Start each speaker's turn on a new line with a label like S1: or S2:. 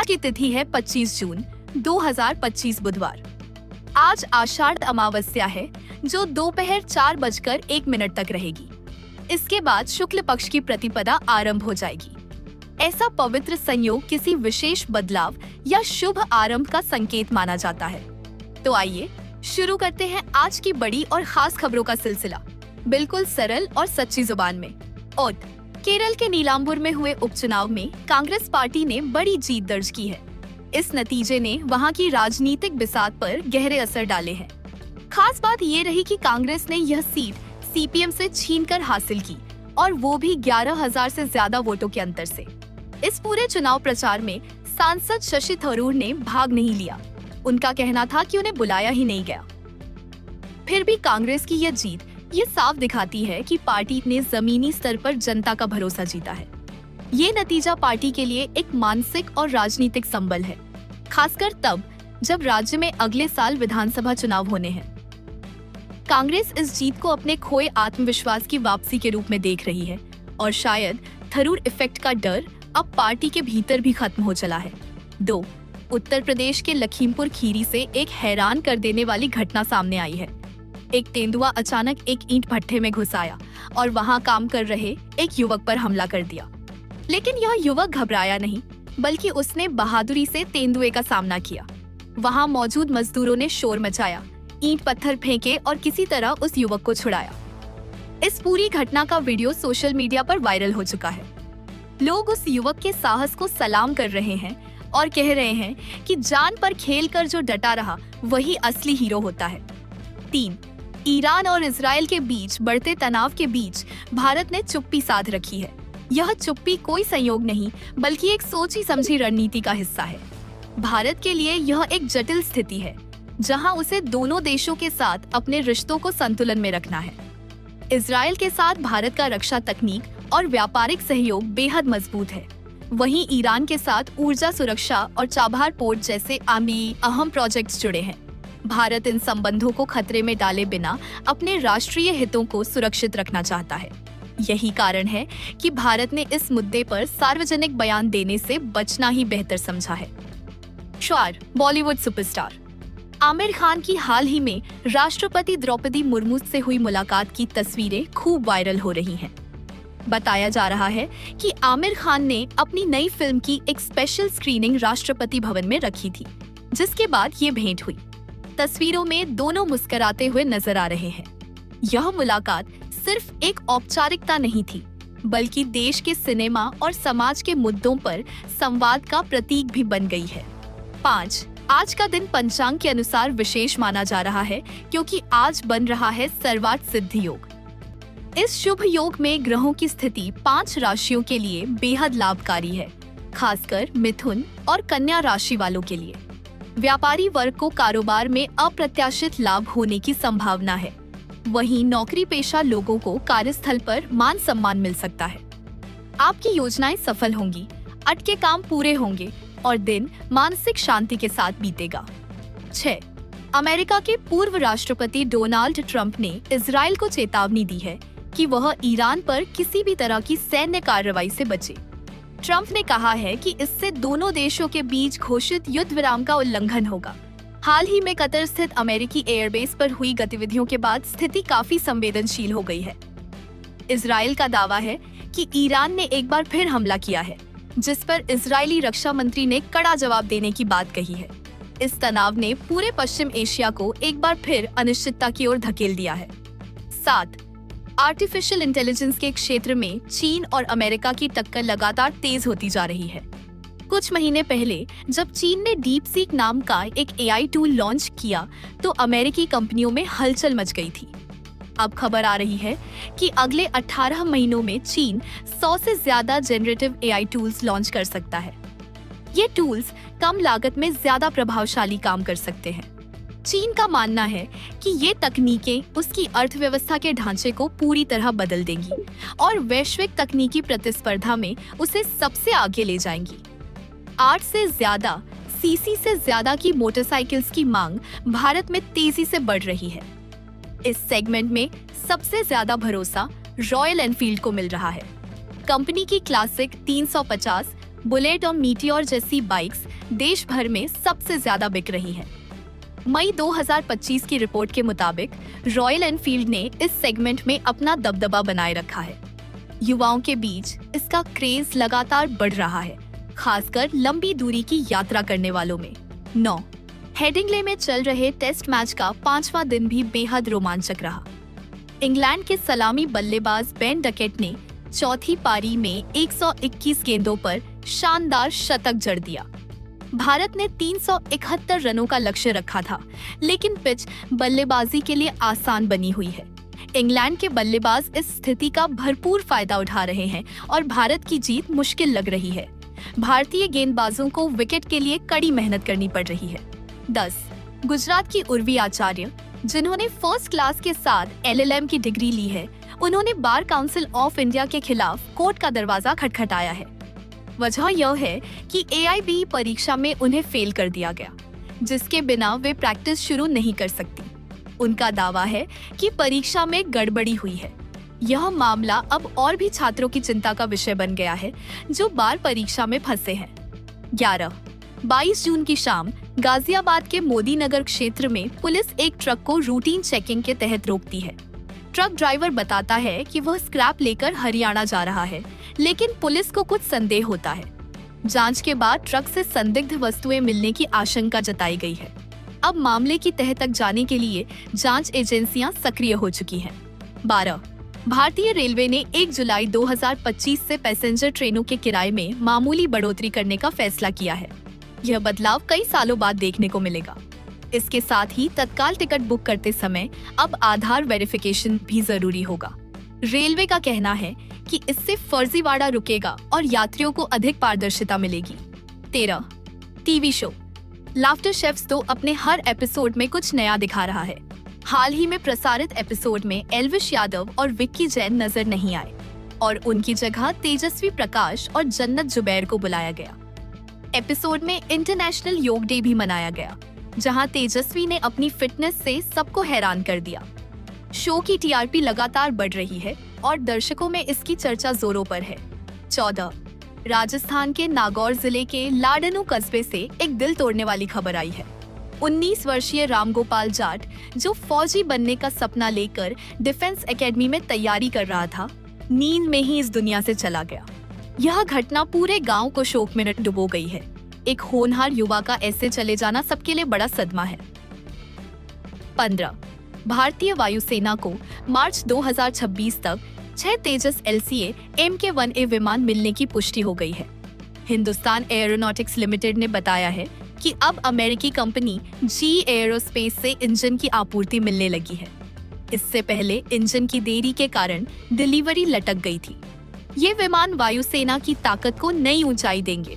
S1: की तिथि है 25 जून 2025 बुधवार। आज आषाढ़ अमावस्या है जो दोपहर 4:01 तक रहेगी। इसके बाद शुक्ल पक्ष की प्रतिपदा आरंभ हो जाएगी। ऐसा पवित्र संयोग किसी विशेष बदलाव या शुभ आरंभ का संकेत माना जाता है। तो आइए शुरू करते हैं आज की बड़ी और खास खबरों का सिलसिला, बिल्कुल सरल और सच्ची जुबान में। और केरल के नीलांबुर में हुए उपचुनाव में कांग्रेस पार्टी ने बड़ी जीत दर्ज की है। इस नतीजे ने वहां की राजनीतिक बिसात पर गहरे असर डाले हैं। खास बात ये रही कि कांग्रेस ने यह सीट सीपीएम से छीनकर हासिल की, और वो भी 11,000 से ज्यादा वोटों के अंतर से। इस पूरे चुनाव प्रचार में सांसद शशि थरूर ने भाग नहीं लिया। उनका कहना था कि उन्हें बुलाया ही नहीं गया। फिर भी कांग्रेस की यह जीत ये साफ दिखाती है कि पार्टी ने जमीनी स्तर पर जनता का भरोसा जीता है। ये नतीजा पार्टी के लिए एक मानसिक और राजनीतिक संबल है, खासकर तब जब राज्य में अगले साल विधानसभा चुनाव होने हैं। कांग्रेस इस जीत को अपने खोए आत्मविश्वास की वापसी के रूप में देख रही है, और शायद थरूर इफेक्ट का डर अब पार्टी के भीतर भी खत्म हो चला है। 2. उत्तर प्रदेश के लखीमपुर खीरी से एक हैरान कर देने वाली घटना सामने आई है। एक तेंदुआ अचानक एक ईंट भट्ठे में घुस आया और वहां काम कर रहे एक युवक पर हमला कर दिया। लेकिन यह युवक घबराया नहीं, बल्कि उसने बहादुरी से तेंदुए का सामना किया। वहां मौजूद मजदूरों ने शोर मचाया, ईंट पत्थर फेंके और किसी तरह उस युवक को छुड़ाया। इस पूरी घटना का वीडियो सोशल मीडिया पर वायरल हो चुका है। लोग उस युवक के साहस को सलाम कर रहे हैं और कह रहे हैं कि जान पर खेलकर जो डटा रहा वही असली हीरो होता है। 3. ईरान और इजराइल के बीच बढ़ते तनाव के बीच भारत ने चुप्पी साध रखी है। यह चुप्पी कोई संयोग नहीं, बल्कि एक सोची समझी रणनीति का हिस्सा है। भारत के लिए यह एक जटिल स्थिति है, जहां उसे दोनों देशों के साथ अपने रिश्तों को संतुलन में रखना है। इजराइल के साथ भारत का रक्षा तकनीक और व्यापारिक सहयोग बेहद मजबूत है। वहीं ईरान के साथ ऊर्जा सुरक्षा और चाबहार पोर्ट जैसे अहम प्रोजेक्ट्स जुड़े हैं। भारत इन संबंधों को खतरे में डाले बिना अपने राष्ट्रीय हितों को सुरक्षित रखना चाहता है। यही कारण है कि भारत ने इस मुद्दे पर सार्वजनिक बयान देने से बचना ही बेहतर समझा है। बॉलीवुड सुपरस्टार आमिर खान की हाल ही में राष्ट्रपति द्रौपदी मुर्मू से हुई मुलाकात की तस्वीरें खूब वायरल हो रही हैं। बताया जा रहा है कि आमिर खान ने अपनी नई फिल्म की एक स्पेशल स्क्रीनिंग राष्ट्रपति भवन में रखी थी, जिसके बाद ये भेंट हुई। तस्वीरों में दोनों मुस्कुराते हुए नजर आ रहे हैं। यह मुलाकात सिर्फ एक औपचारिकता नहीं थी, बल्कि देश के सिनेमा और समाज के मुद्दों पर संवाद का प्रतीक भी बन गई है। 5. आज का दिन पंचांग के अनुसार विशेष माना जा रहा है, क्योंकि आज बन रहा है सर्वार्थ सिद्धि योग। इस शुभ योग में ग्रहों की स्थिति 5 राशियों के लिए बेहद लाभकारी है, खासकर मिथुन और कन्या राशि वालों के लिए। व्यापारी वर्ग को कारोबार में अप्रत्याशित लाभ होने की संभावना है। वहीं नौकरी पेशा लोगों को कार्यस्थल पर मान सम्मान मिल सकता है। आपकी योजनाएं सफल होंगी, अटके काम पूरे होंगे और दिन मानसिक शांति के साथ बीतेगा। 6. अमेरिका के पूर्व राष्ट्रपति डोनाल्ड ट्रंप ने इजराइल को चेतावनी दी है कि वह ईरान पर किसी भी तरह की सैन्य कार्रवाई से बचे। ट्रंप ने कहा है कि इससे दोनों देशों के बीच घोषित युद्ध विराम का उल्लंघन होगा। हाल ही में कतर स्थित अमेरिकी एयरबेस पर हुई गतिविधियों के बाद स्थिति काफी संवेदनशील हो गई है। इजराइल का दावा है कि ईरान ने एक बार फिर हमला किया है, जिस पर इजरायली रक्षा मंत्री ने कड़ा जवाब देने की बात कही है। इस तनाव ने पूरे पश्चिम एशिया को एक बार फिर अनिश्चितता की ओर धकेल दिया है। 7. आर्टिफिशियल इंटेलिजेंस के क्षेत्र में चीन और अमेरिका की टक्कर लगातार तेज होती जा रही है। कुछ महीने पहले जब चीन ने डीपसीक नाम का एक एआई टूल लॉन्च किया, तो अमेरिकी कंपनियों में हलचल मच गई थी। अब खबर आ रही है कि अगले 18 महीनों में चीन 100 से ज्यादा जनरेटिव एआई टूल्स लॉन्च कर सकता है। ये टूल्स कम लागत में ज्यादा प्रभावशाली काम कर सकते हैं। चीन का मानना है कि ये तकनीकें उसकी अर्थव्यवस्था के ढांचे को पूरी तरह बदल देंगी और वैश्विक तकनीकी प्रतिस्पर्धा में उसे सबसे आगे ले जाएंगी। 8 से ज्यादा सीसी से ज्यादा की मोटरसाइकिल्स की मांग भारत में तेजी से बढ़ रही है। इस सेगमेंट में सबसे ज्यादा भरोसा रॉयल एनफील्ड को मिल रहा है। कंपनी की क्लासिक 350, बुलेट और मीटियोर जैसी बाइक्स देश भर में सबसे ज्यादा बिक रही हैं। मई 2025 की रिपोर्ट के मुताबिक रॉयल एनफील्ड ने इस सेगमेंट में अपना दबदबा बनाए रखा है। युवाओं के बीच इसका क्रेज लगातार बढ़ रहा है, खासकर लंबी दूरी की यात्रा करने वालों में। 9. हेडिंग्ले में चल रहे टेस्ट मैच का 5वां दिन भी बेहद रोमांचक रहा। इंग्लैंड के सलामी बल्लेबाज बेन डकेट ने चौथी पारी में 121 गेंदों पर शानदार शतक जड़ दिया। भारत ने 371 रनों का लक्ष्य रखा था, लेकिन पिच बल्लेबाजी के लिए आसान बनी हुई है। इंग्लैंड के बल्लेबाज इस स्थिति का भरपूर फायदा उठा रहे हैं और भारत की जीत मुश्किल लग रही है। भारतीय गेंदबाजों को विकेट के लिए कड़ी मेहनत करनी पड़ रही है। 10. गुजरात की उर्वी आचार्य, जिन्होंने फर्स्ट क्लास के साथ LLM की डिग्री ली है, उन्होंने बार काउंसिल ऑफ इंडिया के खिलाफ कोर्ट का दरवाजा खटखटाया है। वजह यह है कि AIB परीक्षा में उन्हें फेल कर दिया गया, जिसके बिना वे प्रैक्टिस शुरू नहीं कर सकती। उनका दावा है कि परीक्षा में गड़बड़ी हुई है। यह मामला अब और भी छात्रों की चिंता का विषय बन गया है, जो बार परीक्षा में फंसे हैं। 11. 22 जून की शाम गाजियाबाद के मोदी नगर क्षेत्र में पुलिस एक ट्रक को रूटीन चेकिंग के तहत रोकती है। ट्रक ड्राइवर बताता है कि वह स्क्रैप लेकर हरियाणा जा रहा है, लेकिन पुलिस को कुछ संदेह होता है। जांच के बाद ट्रक से संदिग्ध वस्तुएं मिलने की आशंका जताई गई है। अब मामले की तह तक जाने के लिए जांच एजेंसियां सक्रिय हो चुकी हैं। 12. भारतीय रेलवे ने 1 जुलाई 2025 से पैसेंजर ट्रेनों के किराए में मामूली बढ़ोतरी करने का फैसला किया है। यह बदलाव कई सालों बाद देखने को मिलेगा। इसके साथ ही तत्काल टिकट बुक करते समय अब आधार वेरिफिकेशन भी जरूरी होगा। रेलवे का कहना है कि इससे फर्जीवाड़ा रुकेगा और यात्रियों को अधिक पारदर्शिता मिलेगी। 13. टीवी शो लाफ्टर शेफ्स 2 अपने हर एपिसोड में कुछ नया दिखा रहा है। हाल ही में प्रसारित एपिसोड में एल्विश यादव और विक्की जैन नजर नहीं आए और उनकी जगह तेजस्वी प्रकाश और जन्नत जुबैर को बुलाया गया। एपिसोड में इंटरनेशनल योग डे भी मनाया गया, जहां तेजस्वी ने अपनी फिटनेस से सबको हैरान कर दिया। शो की TRP लगातार बढ़ रही है और दर्शकों में इसकी चर्चा जोरों पर है। 14. राजस्थान के नागौर जिले के लाडनू कस्बे से एक दिल तोड़ने वाली खबर आई है। 19 वर्षीय रामगोपाल जाट, जो फौजी बनने का सपना लेकर डिफेंस एकेडमी में तैयारी कर रहा था, नींद में ही इस दुनिया से चला गया। यह घटना पूरे गांव को शोक में डुबो गई है। एक होनहार युवा का ऐसे चले जाना सबके लिए बड़ा सदमा है। 15. भारतीय वायुसेना को मार्च 2026 तक 6 तेजस LCA Mk-1A विमान मिलने की पुष्टि हो गई है। हिंदुस्तान एरोनॉटिक्स लिमिटेड ने बताया है कि अब अमेरिकी कंपनी GE एयरोस्पेस से इंजन की आपूर्ति मिलने लगी है। इससे पहले इंजन की देरी के कारण डिलीवरी लटक गई थी। ये विमान वायुसेना की ताकत को नई ऊंचाई देंगे।